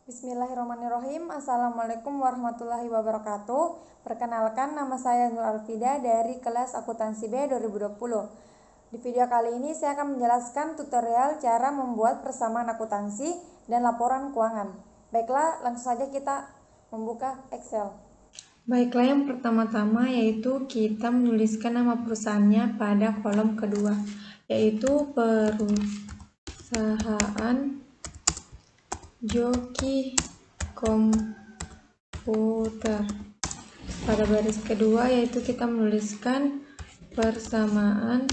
Bismillahirrahmanirrahim. Assalamualaikum warahmatullahi wabarakatuh. Perkenalkan, nama saya Nur Alfida dari kelas akuntansi B 2020. Di video kali ini saya akan menjelaskan tutorial cara membuat persamaan akuntansi dan laporan keuangan. Baiklah, langsung saja kita membuka Excel. Baiklah, yang pertama-tama yaitu kita menuliskan nama perusahaannya pada kolom kedua, yaitu perusahaan Joki Komputer. Pada baris kedua yaitu kita menuliskan persamaan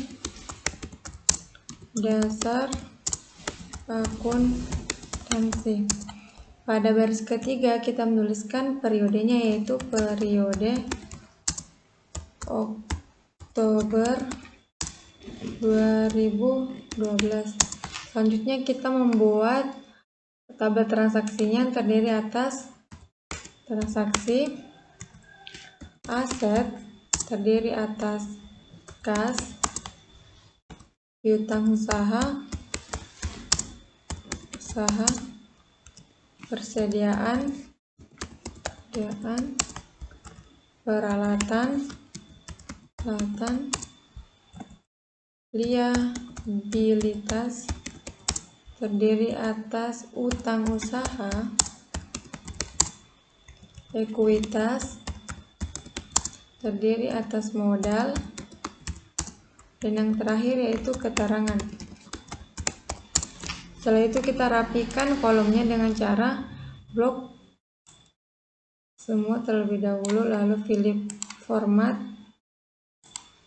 dasar akuntansi. Pada baris ketiga kita menuliskan periodenya, yaitu periode Oktober 2012. Selanjutnya kita membuat tabel transaksinya yang terdiri atas transaksi aset, terdiri atas kas, piutang usaha, persediaan, peralatan, liabilitas, terdiri atas utang usaha, ekuitas, terdiri atas modal, dan yang terakhir yaitu keterangan. Setelah itu kita rapikan kolomnya dengan cara blok semua terlebih dahulu, lalu pilih format,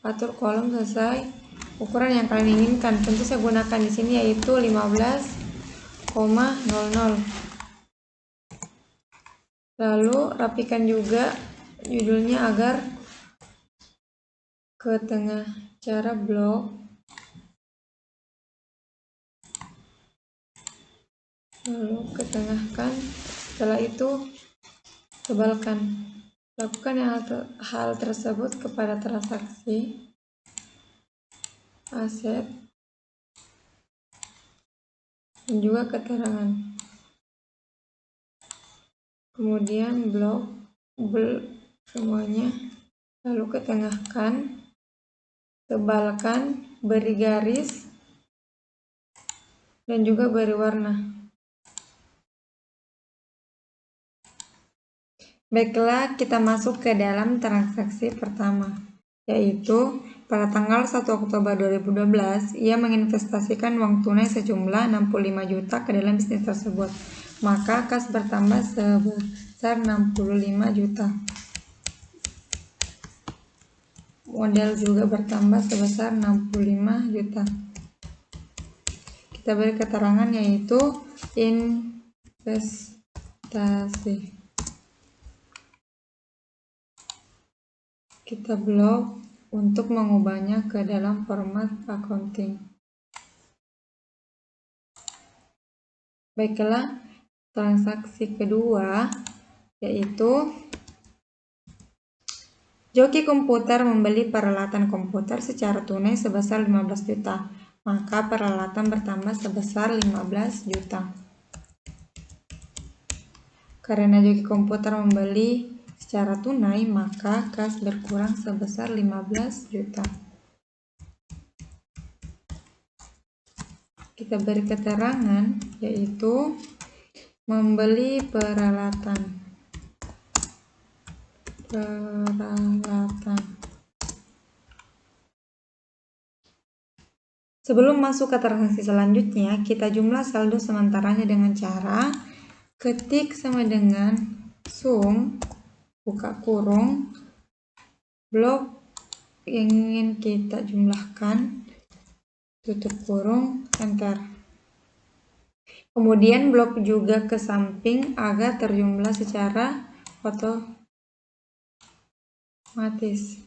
atur kolom sesuai ukuran yang kalian inginkan. Tentu saya gunakan di sini yaitu 15,00. Lalu rapikan juga judulnya agar ke tengah. Cara blok, lalu ketengahkan. Setelah itu tebalkan. Lakukan hal tersebut kepada transaksi aset dan juga keterangan. Kemudian blok semuanya, lalu ketengahkan, tebalkan, beri garis dan juga beri warna. Baiklah, kita masuk ke dalam transaksi pertama, yaitu pada tanggal 1 Oktober 2012 ia menginvestasikan uang tunai sejumlah 65 juta ke dalam bisnis tersebut. Maka kas bertambah sebesar 65 juta. Modal juga bertambah sebesar 65 juta. Kita beri keterangan yaitu investasi. Kita blok untuk mengubahnya ke dalam format accounting. Baiklah, transaksi kedua yaitu Joki Komputer membeli peralatan komputer secara tunai sebesar 15 juta. Maka peralatan bertambah sebesar 15 juta. Karena Joki Komputer membeli secara tunai, maka kas berkurang sebesar 15 juta. Kita beri keterangan yaitu membeli peralatan. Sebelum masuk ke transaksi selanjutnya, kita jumlah saldo sementaranya dengan cara ketik sama dengan sum, buka kurung, blok yang ingin kita jumlahkan, tutup kurung, enter. Kemudian blok juga ke samping agar terjumlah secara otomatis.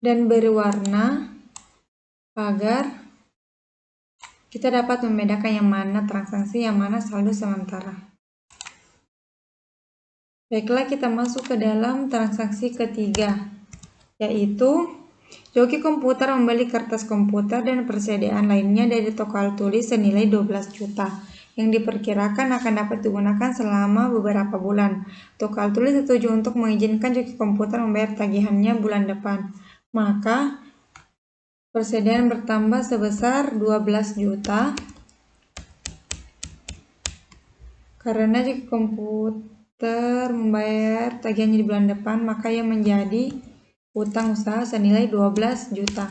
Dan beri warna agar kita dapat membedakan yang mana transaksi, yang mana saldo sementara. Baiklah, kita masuk ke dalam transaksi ketiga, yaitu joki komputer membeli kertas komputer dan persediaan lainnya dari toko alat tulis senilai 12 juta yang diperkirakan akan dapat digunakan selama beberapa bulan. Toko alat tulis setuju untuk mengizinkan joki komputer membayar tagihannya bulan depan. Maka persediaan bertambah sebesar 12 juta. Karena joki komputer membayar tagihannya di bulan depan, maka ia menjadi utang usaha senilai 12 juta.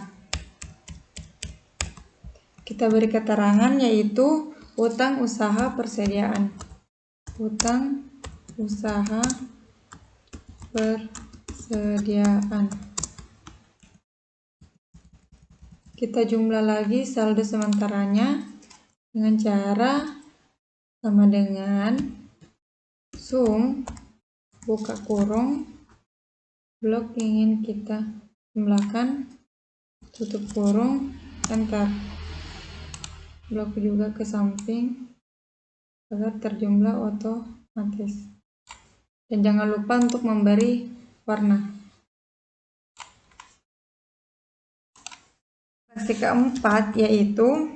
Kita beri keterangan yaitu utang usaha persediaan. Utang usaha persediaan. Kita jumlah lagi saldo sementaranya dengan cara sama dengan sum buka kurung blok yang ingin kita jumlahkan tutup kurung enter. Blok juga ke samping agar terjumlah otomatis. Dan jangan lupa untuk memberi warna. Transaksi keempat yaitu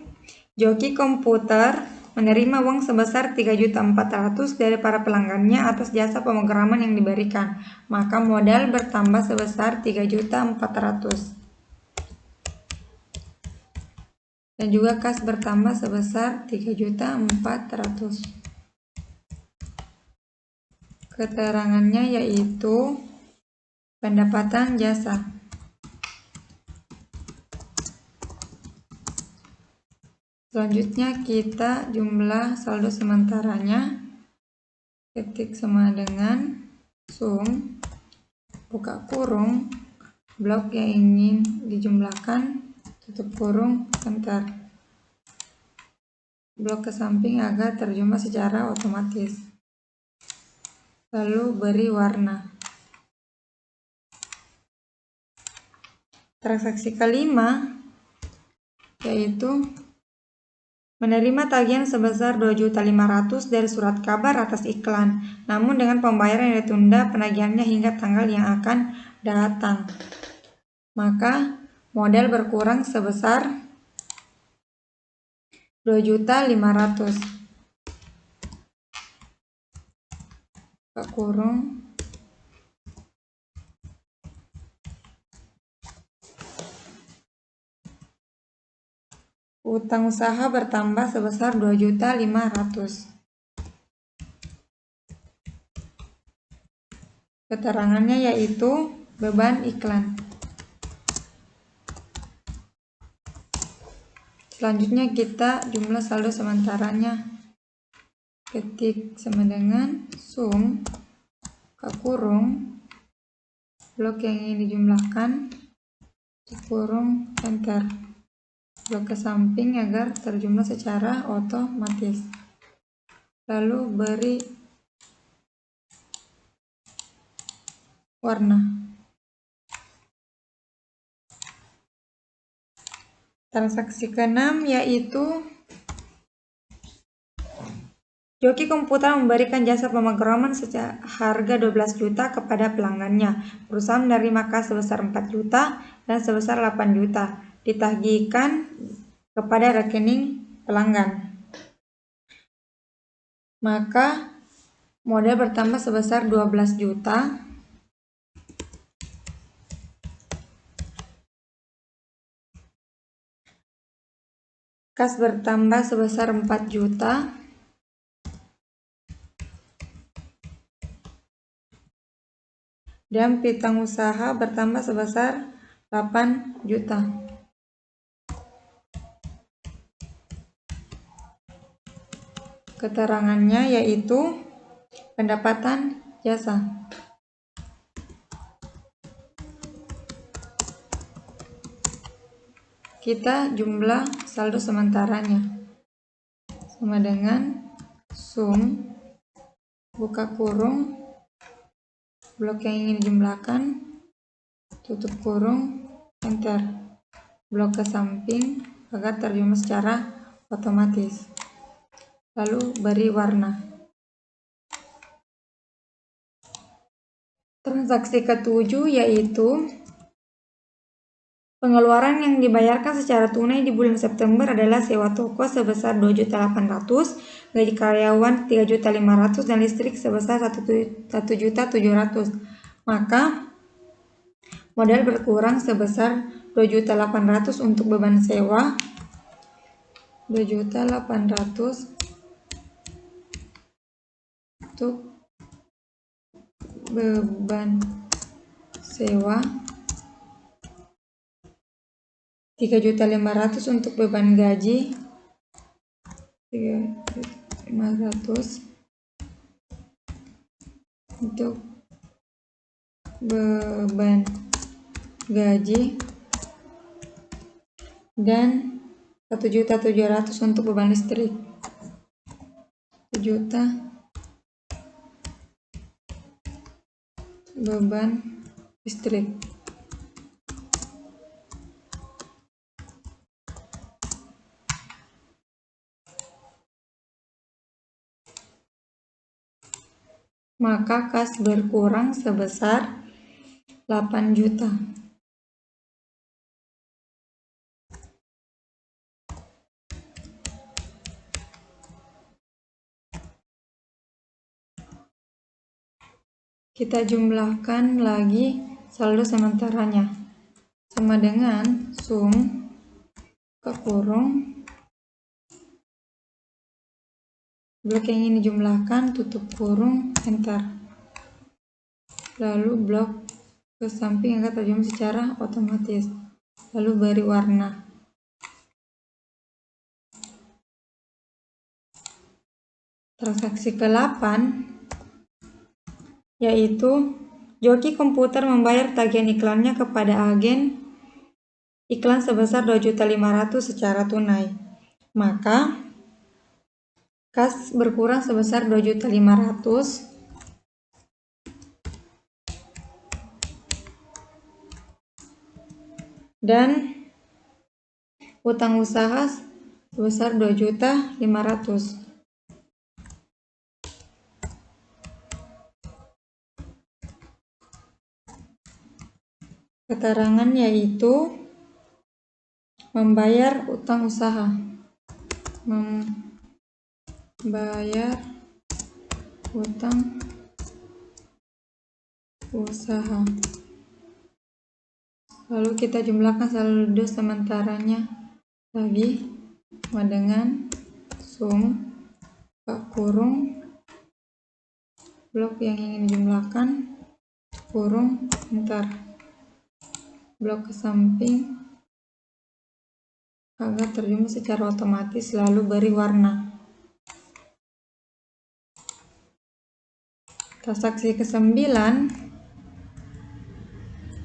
joki komputer menerima uang sebesar 3.400.000 dari para pelanggannya atas jasa pemrograman yang diberikan. Maka modal bertambah sebesar 3.400.000. Dan juga kas bertambah sebesar 3.400.000. Keterangannya yaitu pendapatan jasa. Selanjutnya kita jumlah saldo sementaranya. Ketik sama dengan sum buka kurung blok yang ingin dijumlahkan tutup kurung enter. Blok ke samping agar terjumlah secara otomatis. Lalu beri warna. Transaksi kelima yaitu menerima tagihan sebesar 2.500.000 dari surat kabar atas iklan, namun dengan pembayaran yang ditunda penagihannya hingga tanggal yang akan datang. Maka modal berkurang sebesar 2.500.000. Buka kurung utang usaha bertambah sebesar 2.500.000. Keterangannya yaitu beban iklan. Selanjutnya kita jumlah saldo sementaranya. Ketik sama dengan sum buka kurung blok yang ingin dijumlahkan tutup kurung enter. Blok ke samping agar terjumlah secara otomatis. Lalu beri warna. Transaksi ke-6 yaitu joki komputer memberikan jasa pemrograman seharga 12 juta kepada pelanggannya. Perusahaan menerima kas sebesar 4 juta dan sebesar 8 juta ditagihkan kepada rekening pelanggan. Maka modal bertambah sebesar 12 juta. Kas bertambah sebesar 4 juta. Dan piutang usaha bertambah sebesar 8 juta. Keterangannya yaitu pendapatan jasa. Kita jumlah saldo sementaranya sama dengan sum buka kurung blok yang ingin dijumlahkan tutup kurung enter. Blok ke samping agar terjumlah secara otomatis. Lalu beri warna. Transaksi ke-7 yaitu pengeluaran yang dibayarkan secara tunai di bulan September adalah sewa toko sebesar 2.800.000, gaji karyawan 3.500.000, dan listrik sebesar 1.700.000. Maka modal berkurang sebesar 2.800.000 untuk beban sewa, 2.800.000 untuk beban sewa, 3.500.000 untuk beban gaji, 3.500 untuk beban gaji, dan 1.700.000 untuk beban listrik. 1 juta beban listrik. Maka kas berkurang sebesar 8 juta. Kita jumlahkan lagi saldo sementaranya, sama dengan sum buka kurung blok yang ini jumlahkan, tutup kurung, enter. Lalu blok ke samping akan terjumlah secara otomatis. Lalu beri warna. Transaksi ke-8 yaitu joki komputer membayar tagihan iklannya kepada agen iklan sebesar 2.500.000 secara tunai. Maka kas berkurang sebesar 2.500.000 dan utang usaha sebesar 2.500.000. Keterangan yaitu membayar utang usaha. Membayar utang usaha. Lalu kita jumlahkan saldo sementaranya lagi, sama dengan sum buka kurung blok yang ingin dijumlahkan, kurung, enter. Blok ke samping agar terjumlah secara otomatis, lalu beri warna. Transaksi ke-9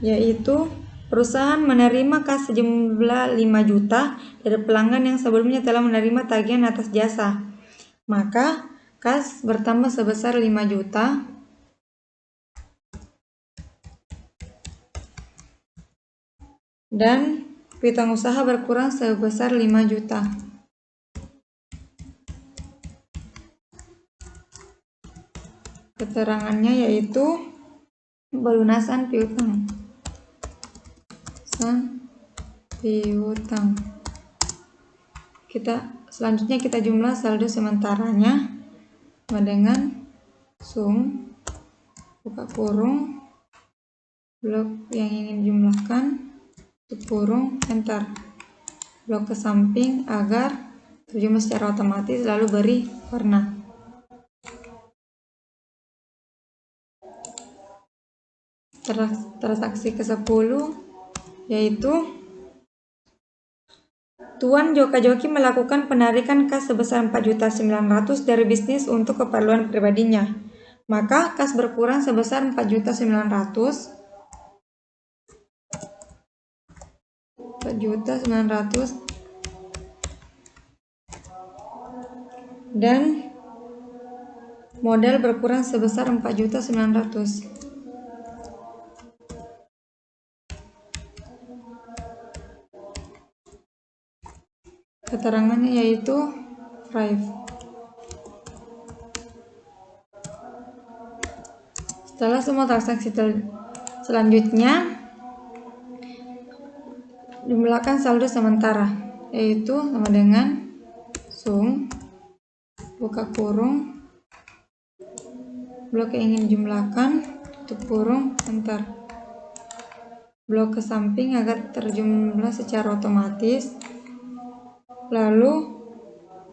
yaitu perusahaan menerima kas sejumlah 5 juta dari pelanggan yang sebelumnya telah menerima tagihan atas jasa. Maka kas bertambah sebesar 5 juta dan piutang usaha berkurang sebesar 5 juta. Keterangannya yaitu pelunasan piutang. Selanjutnya kita jumlah saldo sementaranya sama dengan sum buka kurung blok yang ingin dijumlahkan, tutup kurung, enter. Blok ke samping agar terjumlah secara otomatis, lalu beri warna. Transaksi ke-10 yaitu Tuan Joka-Joki melakukan penarikan kas sebesar 4.900.000 dari bisnis untuk keperluan pribadinya. Maka kas berkurang sebesar 4.900.000 dan modal berkurang sebesar 4.900.000. Keterangannya yaitu Setelah semua transaksi selanjutnya, jumlahkan saldo sementara, yaitu sama dengan sum buka kurung blok yang ingin jumlahkan tutup kurung enter. Blok ke samping agar terjumlah secara otomatis, lalu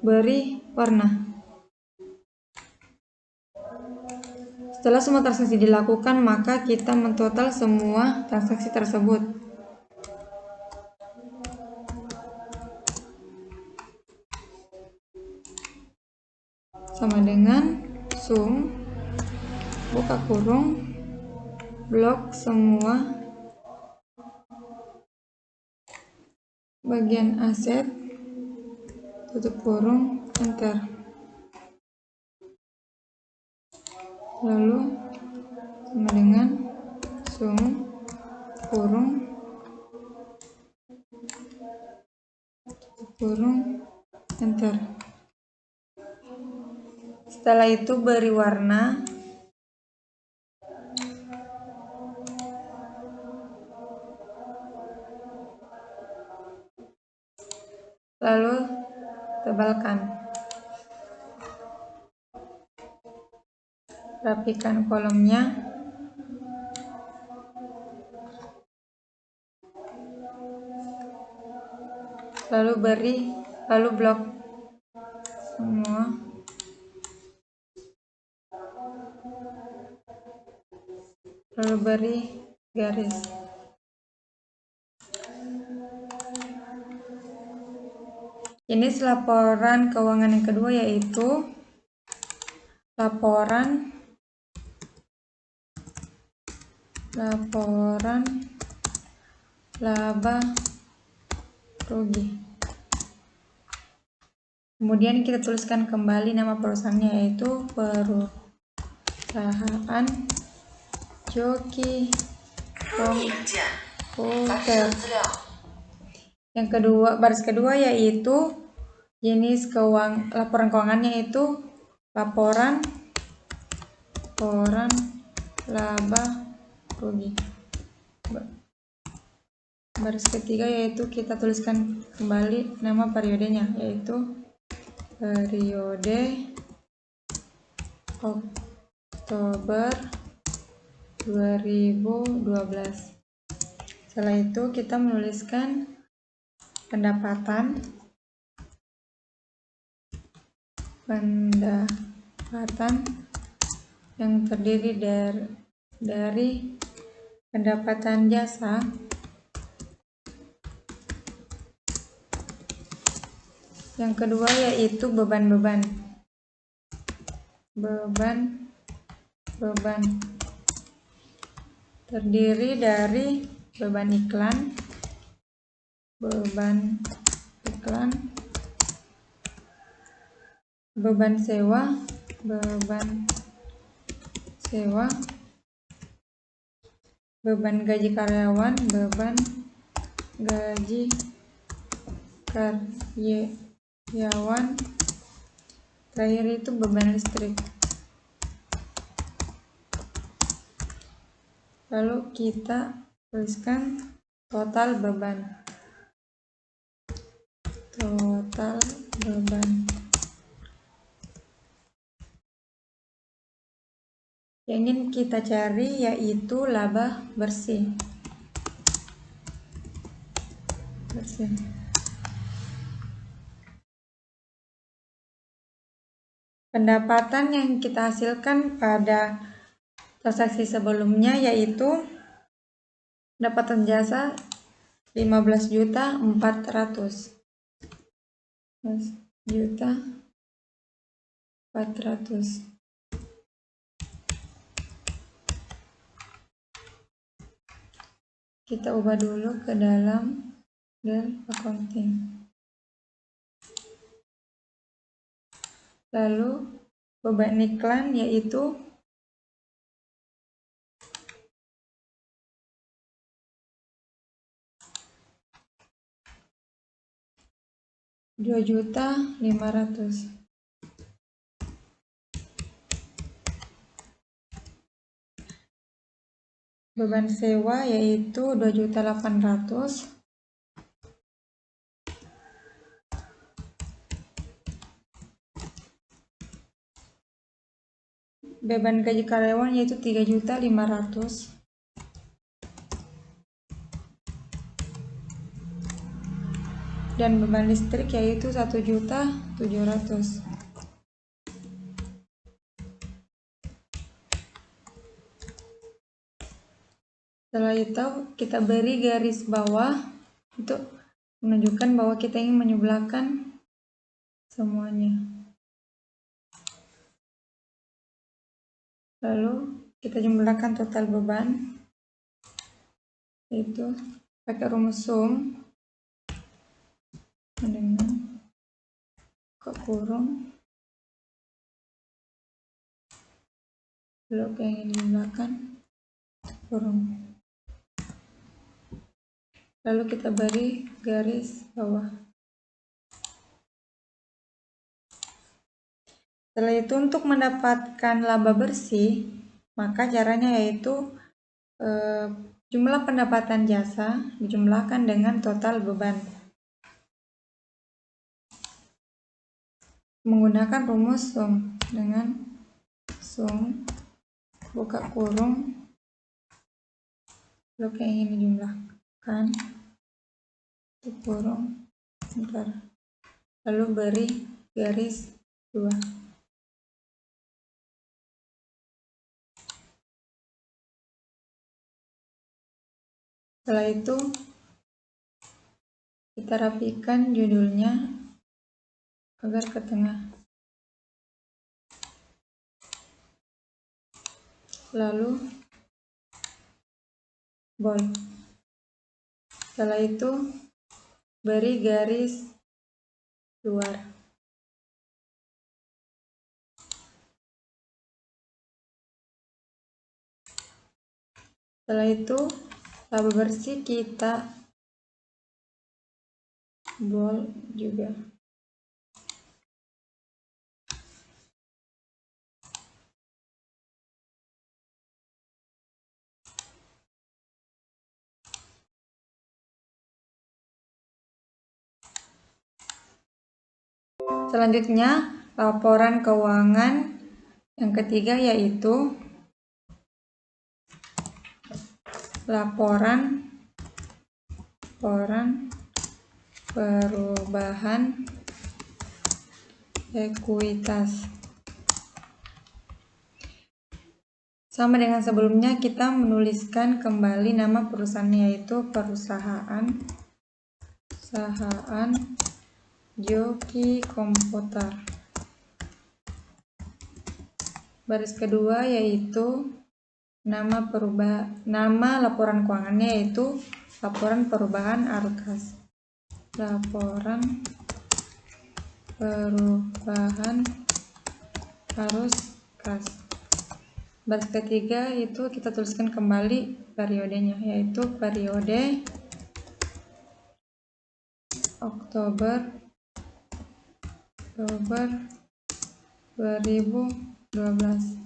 beri warna. Setelah semua transaksi dilakukan, maka kita mentotal semua transaksi tersebut. Sama dengan sum buka kurung blok semua bagian aset tutup kurung enter. Lalu sama dengan sum kurung tutup kurung enter. Setelah itu beri warna. Lalu tebalkan. Rapikan kolomnya. Lalu blok semua. Lalu beri garis. Ini laporan keuangan yang kedua, yaitu laporan laba rugi. Kemudian kita tuliskan kembali nama perusahaannya, yaitu perusahaan Joki Komputer. Yang kedua, baris kedua, yaitu jenis laporan keuangannya itu laporan laba rugi. Baris ketiga, yaitu kita tuliskan kembali nama periodenya, yaitu periode Oktober 2012. Setelah itu kita menuliskan pendapatan yang terdiri dari pendapatan jasa, yang kedua yaitu beban terdiri dari beban iklan, beban sewa, beban gaji karyawan, beban gaji karyawan, terakhir itu beban listrik. Lalu kita tuliskan total beban. Yang ingin kita cari yaitu laba bersih. Pendapatan yang kita hasilkan pada transaksi sebelumnya yaitu pendapatan jasa 15.400.000. Kita ubah dulu ke dalam del accounting. Lalu beban iklan yaitu Rp2.500.000. beban sewa yaitu 2.800.000. Beban gaji karyawan yaitu 3.500.000. Dan beban listrik yaitu 1.700.000. Setelah itu kita beri garis bawah untuk menunjukkan bahwa kita ingin menjumlahkan semuanya. Lalu kita jumlahkan total beban, yaitu pakai rumus sum dengan buka kurung, lalu yang ingin dijumlahkan kurung. Lalu kita beri garis bawah. Setelah itu untuk mendapatkan laba bersih, maka caranya yaitu jumlah pendapatan jasa dijumlahkan dengan total beban. Menggunakan rumus sum dengan sum buka kurung, lalu yang ingin dijumlahkan tutup kurung, lalu beri garis 2. Setelah itu kita rapikan judulnya agar ke tengah. Lalu bold. Setelah itu beri garis luar. Setelah itu laba bersih kita bold juga. Selanjutnya laporan keuangan yang ketiga yaitu laporan perubahan ekuitas. Sama dengan sebelumnya, kita menuliskan kembali nama perusahaannya yaitu perusahaan Joki Komputer. Baris kedua yaitu nama laporan keuangannya yaitu laporan perubahan arus. Laporan perubahan arus kas. Baris ketiga itu kita tuliskan kembali periodenya yaitu periode Oktober 2012.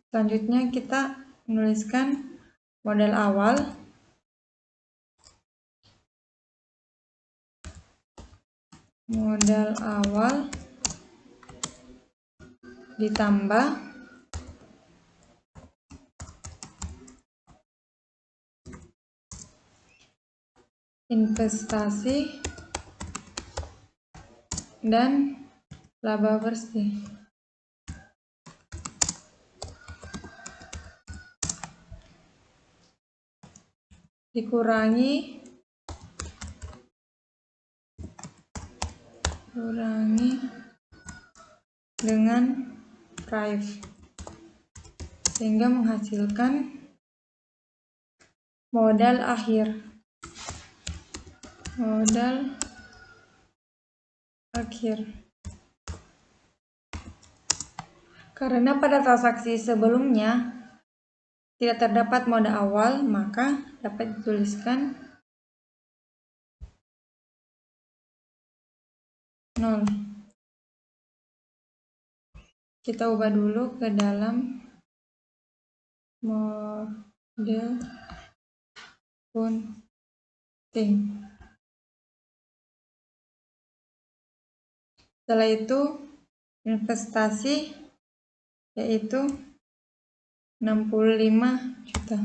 Selanjutnya kita menuliskan modal awal ditambah investasi dan laba bersih. Dikurangi dengan price sehingga menghasilkan modal akhir. Karena pada transaksi sebelumnya tidak terdapat modal awal, maka dapat dituliskan 0. Kita ubah dulu ke dalam penting. Setelah itu investasi yaitu 65 juta.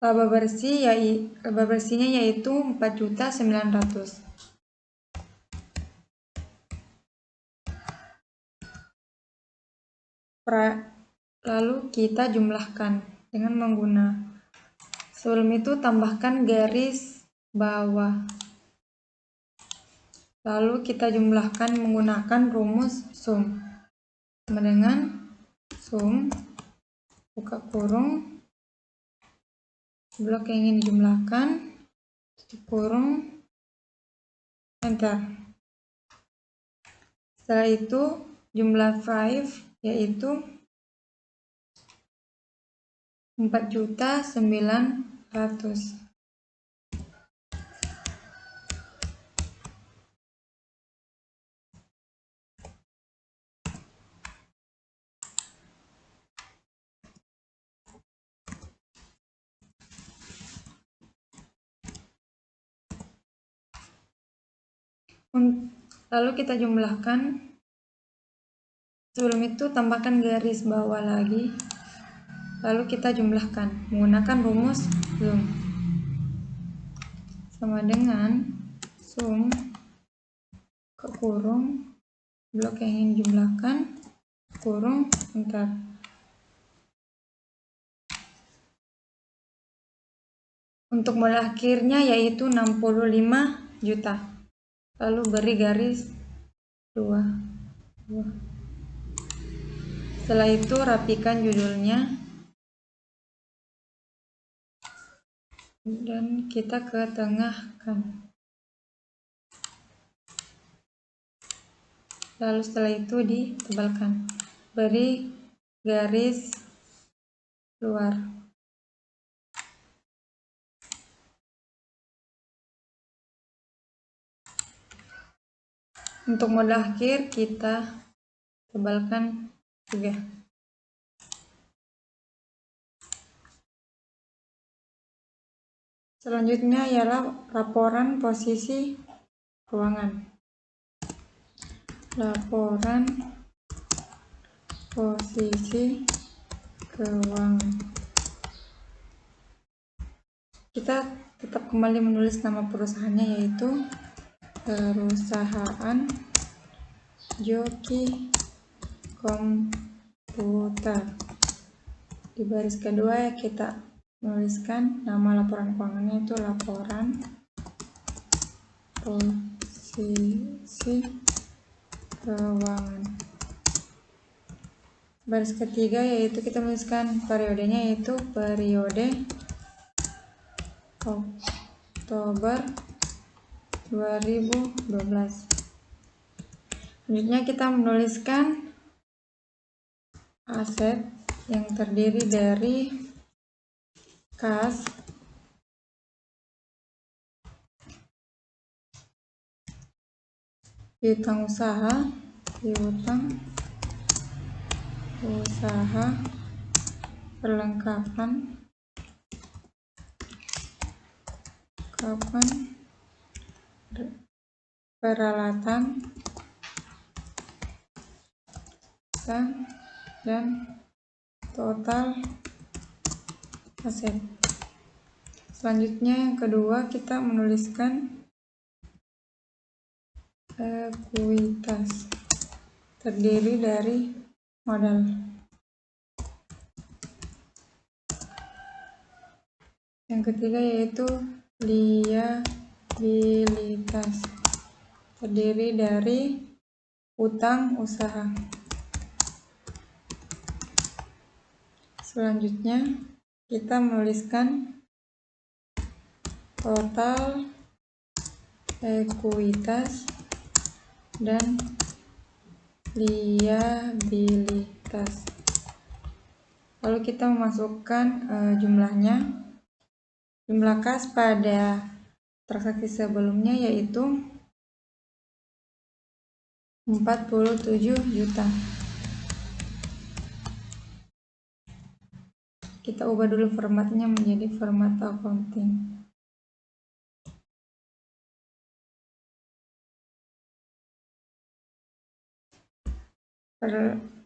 Laba bersihnya yaitu 4.900.000. Lalu kita jumlahkan dengan menggunakan, sebelum itu tambahkan garis bawah. Lalu kita jumlahkan menggunakan rumus sum. Sama dengan sum buka kurung blok yang ingin dijumlahkan tutup kurung enter. Setelah itu jumlah 5 yaitu 4.900.000. Lalu kita jumlahkan, sebelum itu tambahkan garis bawah lagi, lalu kita jumlahkan menggunakan rumus sum. Sama dengan sum ke kurung blok yang ingin dijumlahkan kurung enter. Untuk modal akhirnya yaitu 65 juta. Lalu beri garis 2. Setelah itu rapikan judulnya dan kita ketengahkan. Lalu setelah itu ditebalkan. Beri garis luar. Untuk modal akhir kita tebalkan juga. Selanjutnya ialah laporan posisi keuangan. Laporan posisi keuangan. Kita tetap kembali menulis nama perusahaannya yaitu perusahaan Joki Komputer. Di baris kedua kita menuliskan nama laporan keuangannya itu laporan posisi keuangan. Baris ketiga yaitu kita menuliskan periodenya yaitu periode Oktober 2012. Selanjutnya kita menuliskan aset yang terdiri dari kas, piutang usaha, perlengkapan, peralatan, dan total aset. Selanjutnya yang kedua kita menuliskan ekuitas terdiri dari modal. Yang ketiga yaitu liabilitas terdiri dari utang usaha. Selanjutnya kita menuliskan total ekuitas dan liabilitas. Lalu kita memasukkan jumlahnya. Jumlah kas pada transaksi sebelumnya, yaitu 47 juta. Kita ubah dulu formatnya menjadi format accounting.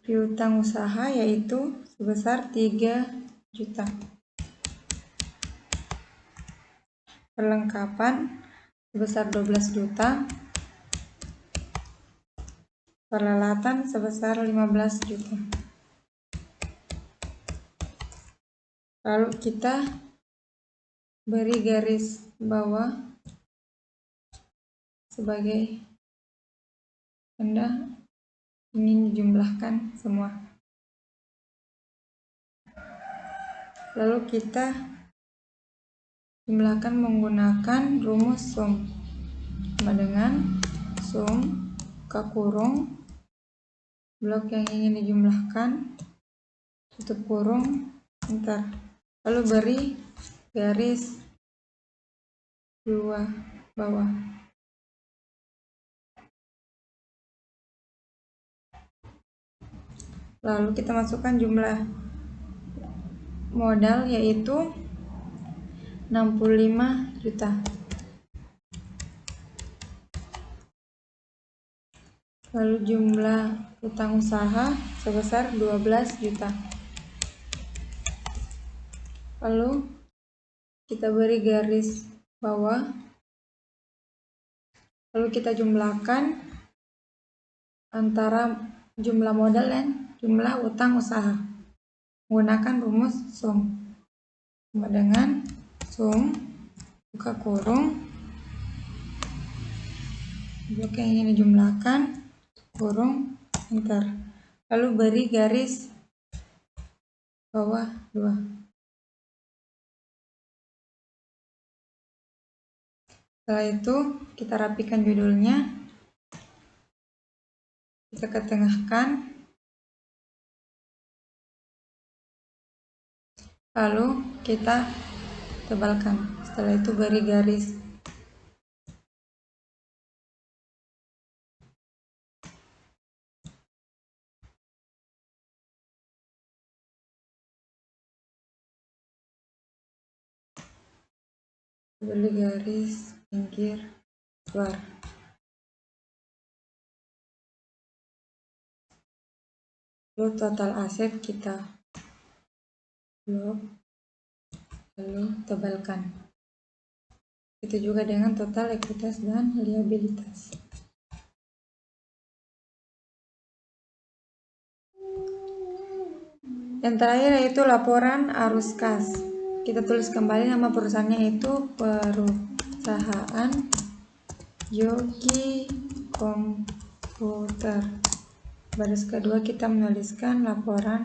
Piutang usaha yaitu sebesar 3 juta. Perlengkapan sebesar 12 juta. Peralatan sebesar 15 juta. Lalu kita beri garis bawah sebagai tanda ingin dijumlahkan semua. Lalu kita jumlahkan menggunakan rumus sum, sama dengan sum buka kurung blok yang ingin dijumlahkan tutup kurung enter, lalu beri garis bawah. Lalu kita masukkan jumlah modal yaitu 65 juta. Lalu jumlah utang usaha sebesar 12 juta. Lalu kita beri garis bawah. Lalu kita jumlahkan antara jumlah modal dan jumlah utang usaha menggunakan rumus sum, sama dengan sum buka kurung blok yang ingin dijumlahkan kurung enter, lalu beri garis bawah 2. Setelah itu kita rapikan judulnya, kita ketengahkan, lalu kita tebalkan. Setelah itu beri garis pinggir luar. Lalu total aset kita blok, lalu tebalkan. Itu juga dengan total ekuitas dan liabilitas. Yang terakhir yaitu laporan arus kas. Kita tulis kembali nama perusahaannya itu perusahaan Yogi Komputer. Baris kedua kita menuliskan laporan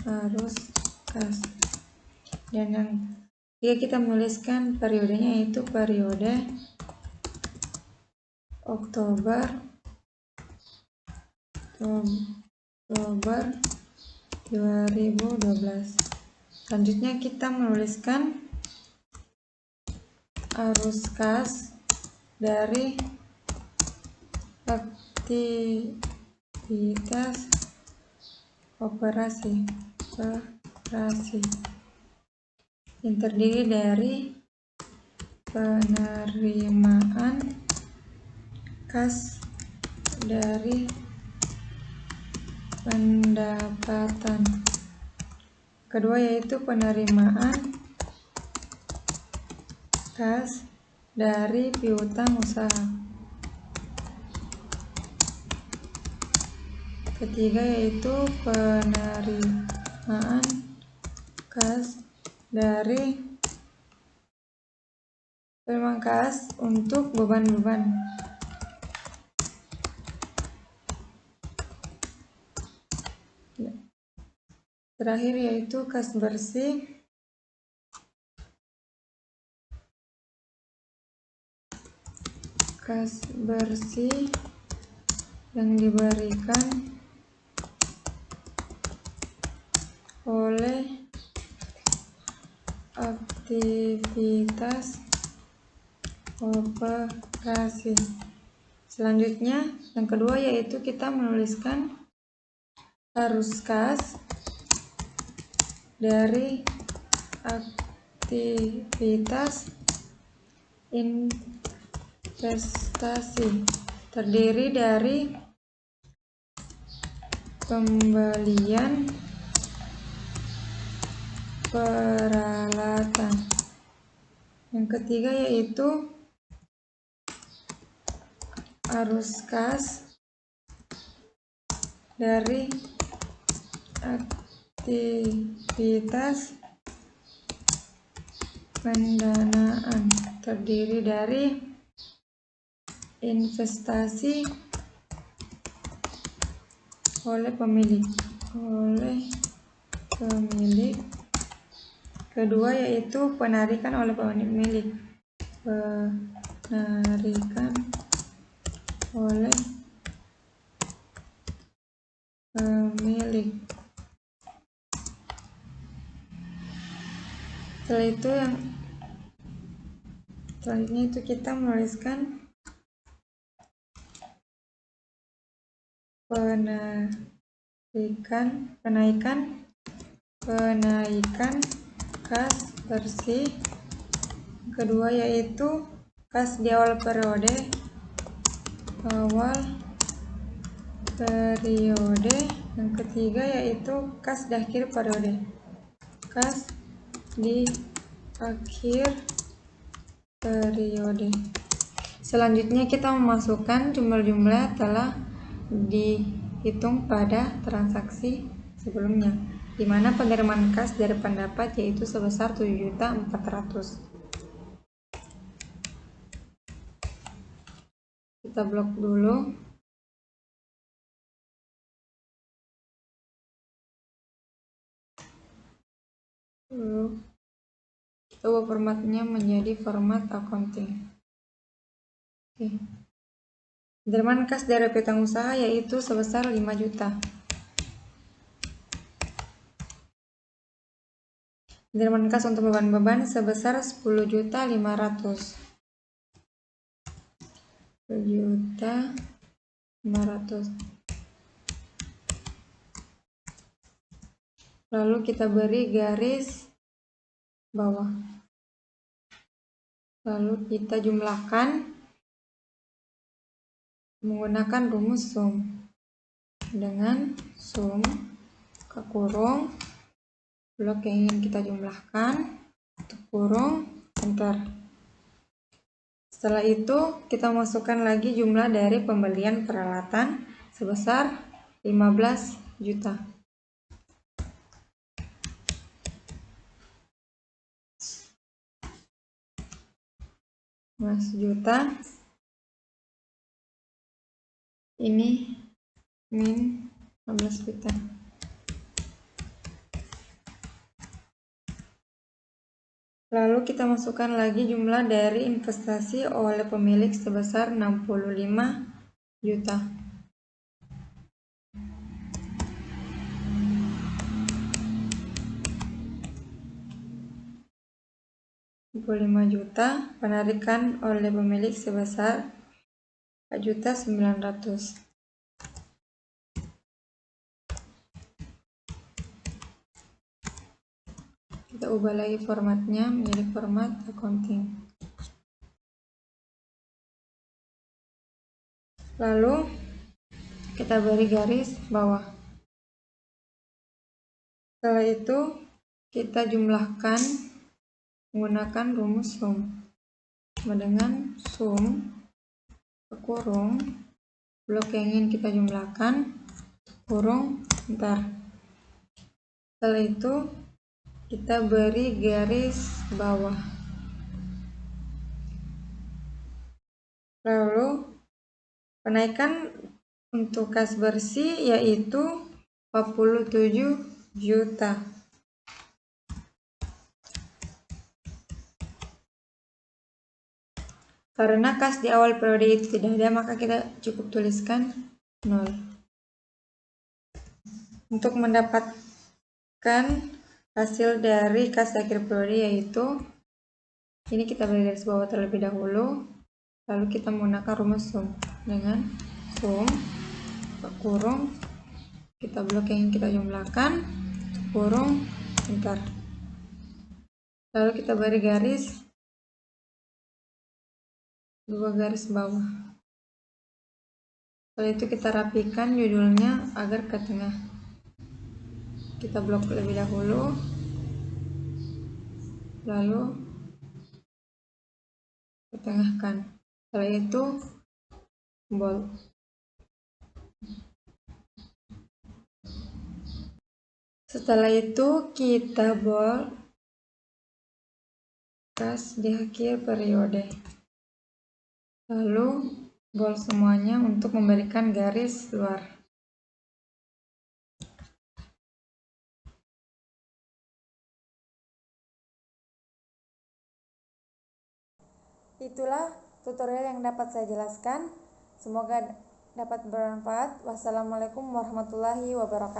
arus kas. Dan yang ketiga kita menuliskan periodenya yaitu periode Oktober 2012. Selanjutnya kita menuliskan arus kas dari aktivitas operasi yang terdiri dari penerimaan kas dari pendapatan. Kedua yaitu penerimaan kas dari piutang usaha. Ketiga yaitu penerimaan kas dari pemangkas untuk beban-beban. Terakhir yaitu kas bersih yang diberikan oleh aktivitas operasi. Selanjutnya, yang kedua yaitu kita menuliskan arus kas dari aktivitas investasi, terdiri dari pembelian peralatan. Yang ketiga yaitu arus kas dari aktivitas pendanaan, terdiri dari investasi oleh pemilik. Kedua yaitu penarikan oleh pemilik. Penarikan oleh pemilik. Setelah itu yang selanjutnya itu kita menuliskan penaikan kas bersih. Kedua yaitu kas di awal periode. Yang ketiga yaitu kas di akhir periode. Kas di akhir periode. Selanjutnya kita memasukkan jumlah-jumlah telah dihitung pada transaksi sebelumnya, di mana penerimaan kas dari pendapat yaitu sebesar 7.400.000. Kita blok dulu. Kita ubah formatnya menjadi format accounting. Oke. Penerimaan kas dari piutang usaha yaitu sebesar 5 juta. Penerimaan kas untuk beban-beban sebesar 10.500.000. 10.500.000. Lalu kita beri garis bawah. Lalu kita jumlahkan menggunakan rumus sum, dengan sum ke kurung blok yang ingin kita jumlahkan, tutup kurung, enter. Setelah itu kita masukkan lagi jumlah dari pembelian peralatan sebesar 15 juta. Juta ini min 15 juta. Lalu kita masukkan lagi jumlah dari investasi oleh pemilik sebesar 65 juta. Juta, penarikan oleh pemilik sebesar 4.900.000. Kita ubah lagi formatnya menjadi format accounting. Lalu kita beri garis bawah. Setelah itu kita jumlahkan menggunakan rumus sum, dengan sum ke kurung blok yang ingin kita jumlahkan, kurung, enter. Setelah itu kita beri garis bawah. Lalu penaikan untuk kas bersih yaitu 47 juta. Karena kas di awal periode itu tidak ada, maka kita cukup tuliskan 0. Untuk mendapatkan hasil dari kas akhir periode, yaitu ini kita beri garis bawah terlebih dahulu, lalu kita menggunakan rumus sum dengan sum kurung kita blok yang kita jumlahkan kurung bentar, lalu kita beri garis 2 garis bawah. Setelah itu kita rapikan judulnya agar ke tengah. Kita blok lebih dahulu, lalu ketengahkan. Setelah itu bold. Setelah itu kita bold kas di akhir periode. Lalu bold semuanya untuk memberikan garis luar. Itulah tutorial yang dapat saya jelaskan. Semoga dapat bermanfaat. Wassalamualaikum warahmatullahi wabarakatuh.